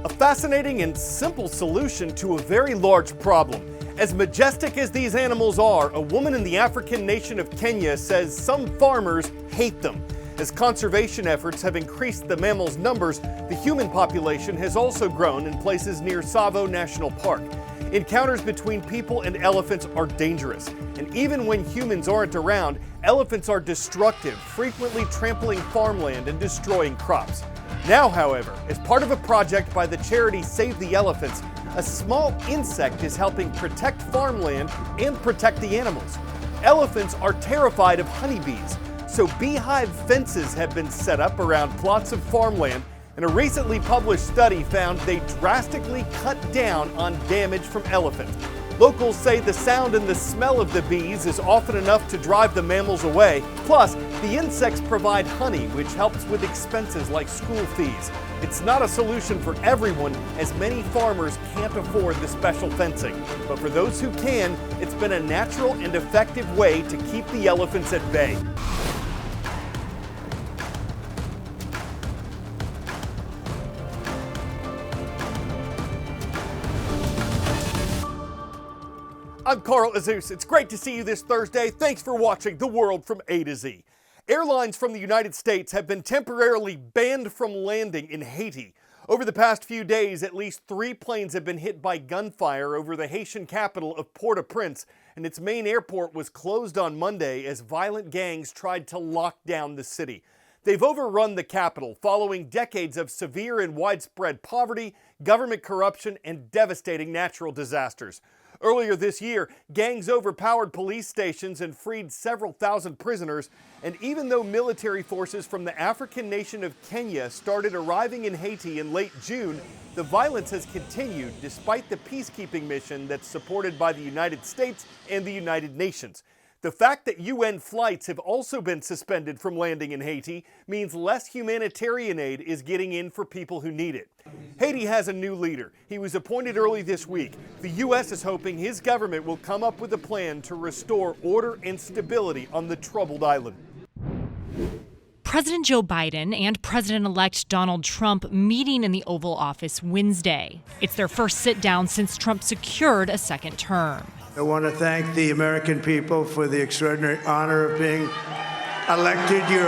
A fascinating and simple solution to a very large problem. As majestic as these animals are, a woman in the African nation of Kenya says some farmers hate them. As conservation efforts have increased the mammals' numbers, the human population has also grown in places near Tsavo National Park. Encounters between people and elephants are dangerous, and even when humans aren't around, elephants are destructive, frequently trampling farmland and destroying crops. Now, however, as part of a project by the charity Save the Elephants, a small insect is helping protect farmland and protect the animals. Elephants are terrified of honeybees, so beehive fences have been set up around plots of farmland, and a recently published study found they drastically cut down on damage from elephants. Locals say the sound and the smell of the bees is often enough to drive the mammals away. Plus, the insects provide honey, which helps with expenses like school fees. It's not a solution for everyone, as many farmers can't afford the special fencing. But for those who can, it's been a natural and effective way to keep the elephants at bay. I'm Carl Azuz. It's great to see you this Thursday. Thanks for watching The World from A to Z. Airlines from the United States have been temporarily banned from landing in Haiti. Over the past few days, at least 3 planes have been hit by gunfire over the Haitian capital of Port-au-Prince, and its main airport was closed on Monday as violent gangs tried to lock down the city. They've overrun the capital following decades of severe and widespread poverty, government corruption, and devastating natural disasters. Earlier this year, gangs overpowered police stations and freed several thousand prisoners. And even though military forces from the African nation of Kenya started arriving in Haiti in late June, the violence has continued despite the peacekeeping mission that's supported by the United States and the United Nations. The fact that UN flights have also been suspended from landing in Haiti means less humanitarian aid is getting in for people who need it. Haiti has a new leader. He was appointed early this week. The U.S. is hoping his government will come up with a plan to restore order and stability on the troubled island. President Joe Biden and President-elect Donald Trump meeting in the Oval Office Wednesday. It's their first sit-down since Trump secured a second term. I want to thank the American people for the extraordinary honor of being elected your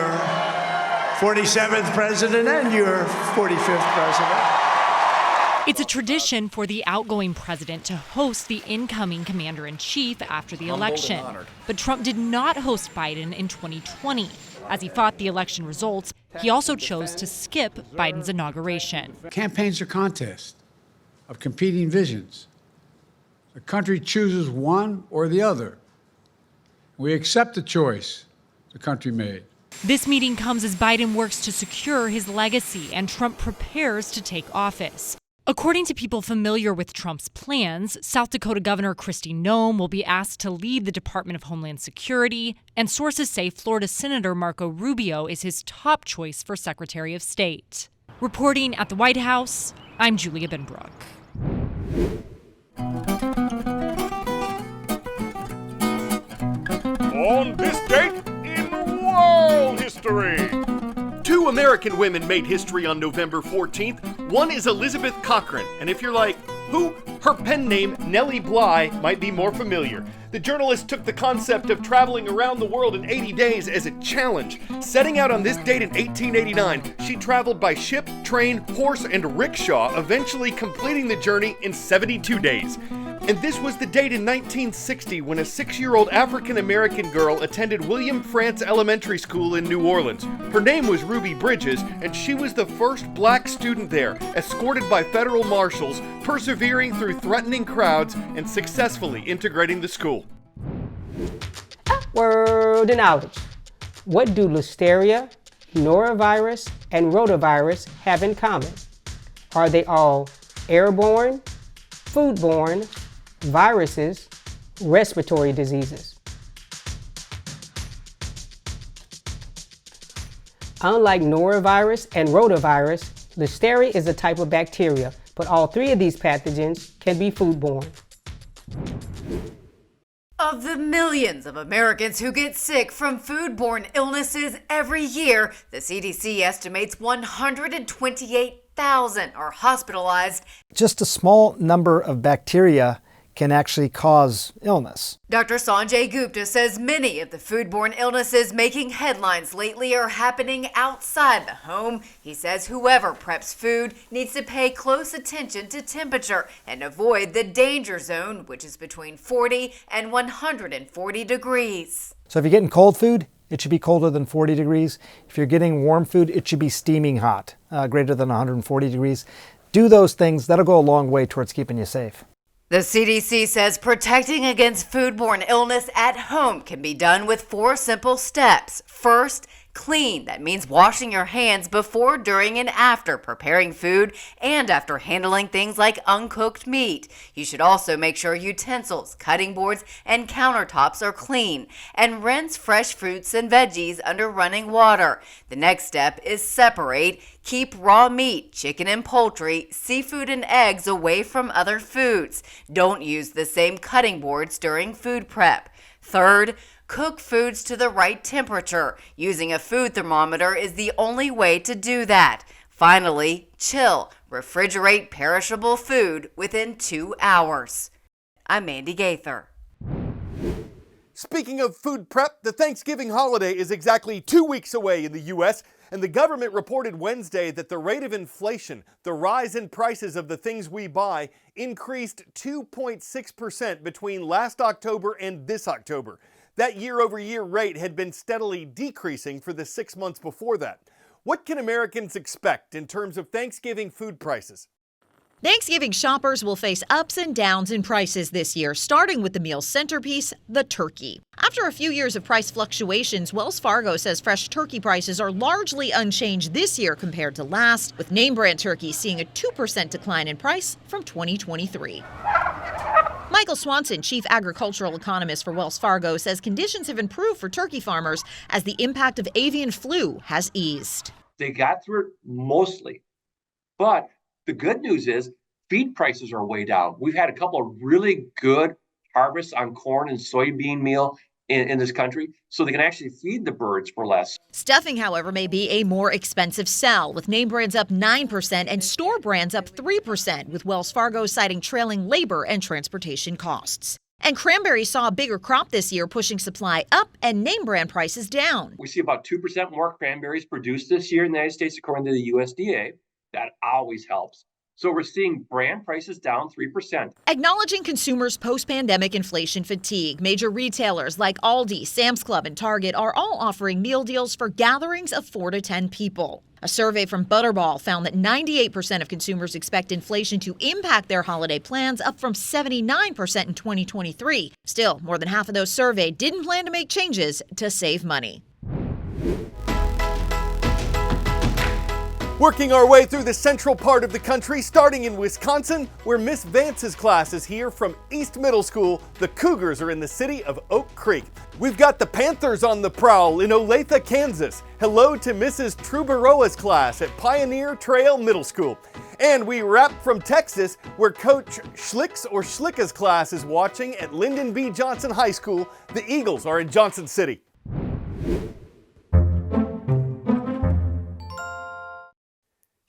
47th president and your 45th president. It's a tradition for the outgoing president to host the incoming commander-in-chief after the election. But Trump did not host Biden in 2020. As he fought the election results, he also chose to skip Biden's inauguration. Campaigns are contests of competing visions. The country chooses one or the other. We accept the choice the country made. This meeting comes as Biden works to secure his legacy and Trump prepares to take office. According to people familiar with Trump's plans, South Dakota Governor Kristi Noem will be asked to lead the Department of Homeland Security, and sources say Florida Senator Marco Rubio is his top choice for Secretary of State. Reporting at the White House, I'm Julia Benbrook. On this date in world history. 2 American women made history on November 14th. One is Elizabeth Cochran, and if you're like, who? Her pen name, Nellie Bly, might be more familiar. The journalist took the concept of traveling around the world in 80 days as a challenge. Setting out on this date in 1889, she traveled by ship, train, horse, and rickshaw, eventually completing the journey in 72 days. And this was the date in 1960 when a 6-year-old African-American girl attended William Frantz Elementary School in New Orleans. Her name was Ruby Bridges, and she was the first black student there, escorted by federal marshals, persevering through threatening crowds and successfully integrating the school. Word and outage. What do listeria, norovirus, and rotavirus have in common? Are they all airborne, foodborne, viruses, respiratory diseases? Unlike norovirus and rotavirus, listeria is a type of bacteria, but all 3 of these pathogens can be foodborne. Of the millions of Americans who get sick from foodborne illnesses every year, the CDC estimates 128 20,000 are hospitalized. Just a small number of bacteria can actually cause illness. Dr. Sanjay Gupta says many of the foodborne illnesses making headlines lately are happening outside the home. He says whoever preps food needs to pay close attention to temperature and avoid the danger zone, which is between 40 and 140 degrees. So if you're getting cold food, it should be colder than 40 degrees. If you're getting warm food, it should be steaming hot, greater than 140 degrees. Do those things. That'll go a long way towards keeping you safe. The CDC says protecting against foodborne illness at home can be done with 4 simple steps. First, clean. That means washing your hands before, during, and after preparing food and after handling things like uncooked meat. You should also make sure utensils, cutting boards, and countertops are clean. And rinse fresh fruits and veggies under running water. The next step is separate. Keep raw meat, chicken and poultry, seafood and eggs away from other foods. Don't use the same cutting boards during food prep. Third, cook foods to the right temperature. Using a food thermometer is the only way to do that. Finally, chill. Refrigerate perishable food within 2 hours. I'm Mandy Gaither. Speaking of food prep, the Thanksgiving holiday is exactly 2 weeks away in the U.S., and the government reported Wednesday that the rate of inflation, the rise in prices of the things we buy, increased 2.6% between last October and this October. That year-over-year rate had been steadily decreasing for the 6 months before that. What can Americans expect in terms of Thanksgiving food prices? Thanksgiving shoppers will face ups and downs in prices this year, starting with the meal's centerpiece, the turkey. After a few years of price fluctuations, Wells Fargo says fresh turkey prices are largely unchanged this year compared to last, with name brand turkey seeing a 2% decline in price from 2023. Michael Swanson, chief agricultural economist for Wells Fargo, says conditions have improved for turkey farmers as the impact of avian flu has eased. They got through it mostly, but the good news is feed prices are way down. We've had a couple of really good harvests on corn and soybean meal in this country, so they can actually feed the birds for less. Stuffing, however, may be a more expensive sell, with name brands up 9% and store brands up 3%, with Wells Fargo citing trailing labor and transportation costs. And cranberries saw a bigger crop this year, pushing supply up and name brand prices down. We see about 2% more cranberries produced this year in the United States, according to the USDA. That always helps. So we're seeing brand prices down 3%. Acknowledging consumers' post-pandemic inflation fatigue, major retailers like Aldi, Sam's Club, and Target are all offering meal deals for gatherings of 4 to 10 people. A survey from Butterball found that 98% of consumers expect inflation to impact their holiday plans, up from 79% in 2023. Still, more than half of those surveyed didn't plan to make changes to save money. Working our way through the central part of the country, starting in Wisconsin, where Miss Vance's class is here from East Middle School. The Cougars are in the city of Oak Creek. We've got the Panthers on the prowl in Olathe, Kansas. Hello to Mrs. Trubaroa's class at Pioneer Trail Middle School. And we wrap from Texas, where Coach Schlick's or Schlicka's class is watching at Lyndon B. Johnson High School. The Eagles are in Johnson City.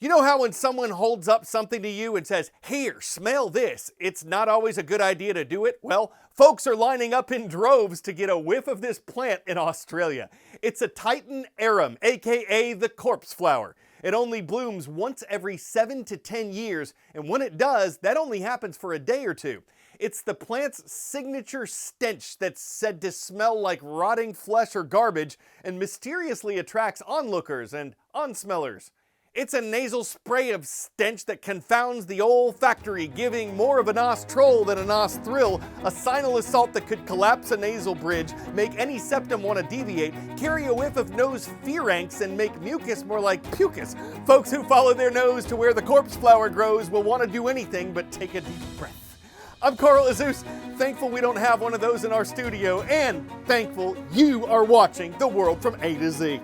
You know how when someone holds up something to you and says, "Here, smell this," it's not always a good idea to do it? Well, folks are lining up in droves to get a whiff of this plant in Australia. It's a Titan arum, aka the corpse flower. It only blooms once every 7 to 10 years, and when it does, that only happens for a day or two. It's the plant's signature stench that's said to smell like rotting flesh or garbage and mysteriously attracts onlookers and onsmellers. It's a nasal spray of stench that confounds the olfactory, giving more of a nos troll than a nos thrill, a sinal assault that could collapse a nasal bridge, make any septum want to deviate, carry a whiff of nose pharynx, and make mucus more like pucus. Folks who follow their nose to where the corpse flower grows will want to do anything but take a deep breath. I'm Carl Azuz, thankful we don't have one of those in our studio, and thankful you are watching The World from A to Z.